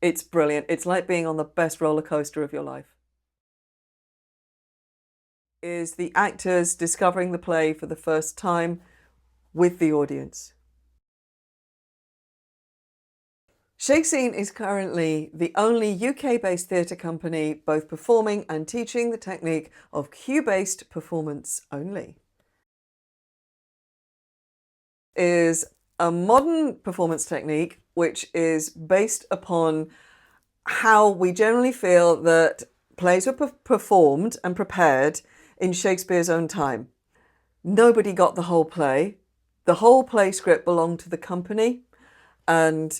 It's brilliant. It's like being on the best roller coaster of your life. Is the actors discovering the play for the first time with the audience. Shakespeare is currently the only UK-based theatre company both performing and teaching the technique of cue-based performance only. Is a modern performance technique which is based upon how we generally feel that plays were performed and prepared in Shakespeare's own time. Nobody got the whole play. The whole play script belonged to the company, and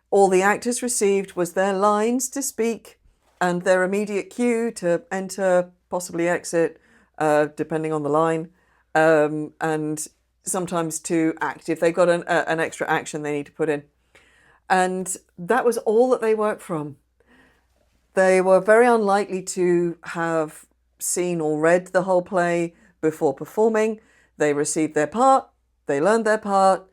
all the actors received was their lines to speak and their immediate cue to enter, possibly exit, depending on the line, and sometimes to act if they've got an extra action they need to put in. And that was all that they worked from. They were very unlikely to have seen or read the whole play before performing. They received their part, they learned their part,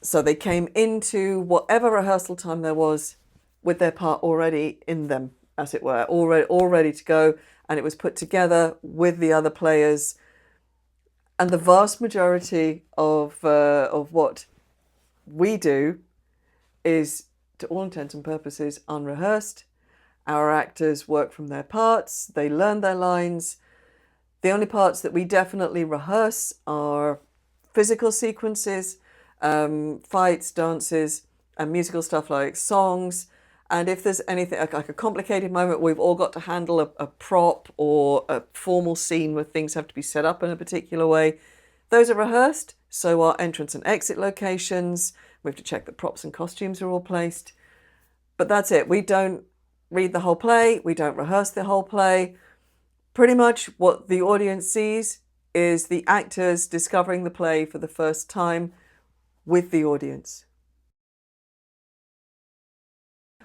so they came into whatever rehearsal time there was with their part already in them, as it were, all ready to go, and it was put together with the other players. And the vast majority of what we do is, to all intents and purposes, unrehearsed. Our actors work from their parts, they learn their lines. The only parts that we definitely rehearse are physical sequences, fights, dances, and musical stuff like songs. And if there's anything like a complicated moment, we've all got to handle a prop or a formal scene where things have to be set up in a particular way. Those are rehearsed, so are entrance and exit locations. We have to check that props and costumes are all placed. But that's it. We don't read the whole play. We don't rehearse the whole play. Pretty much what the audience sees is the actors discovering the play for the first time with the audience.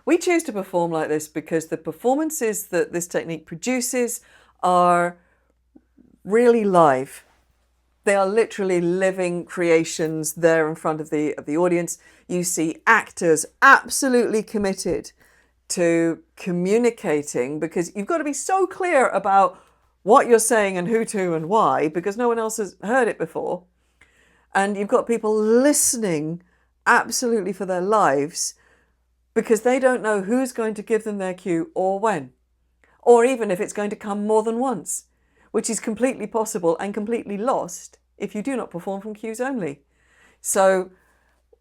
We choose to perform like this because the performances that this technique produces are really live. They are literally living creations there in front of the audience. You see actors absolutely committed to communicating, because you've got to be so clear about what you're saying and who to and why, because no one else has heard it before. And you've got people listening absolutely for their lives, because they don't know who's going to give them their cue or when, or even if it's going to come more than once, which is completely possible and completely lost if you do not perform from cues only. So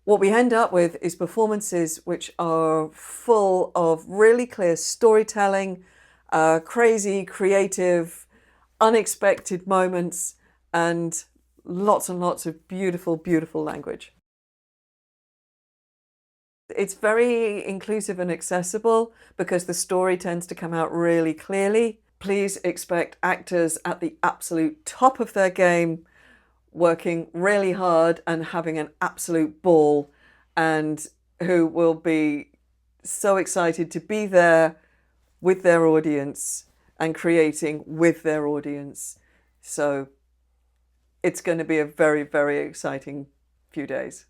what we end up with is performances which are full of really clear storytelling, crazy, creative, unexpected moments, and lots of beautiful, beautiful language. It's very inclusive and accessible because the story tends to come out really clearly. Please expect actors at the absolute top of their game, working really hard and having an absolute ball, and who will be so excited to be there with their audience and creating with their audience. So it's going to be a very, very exciting few days.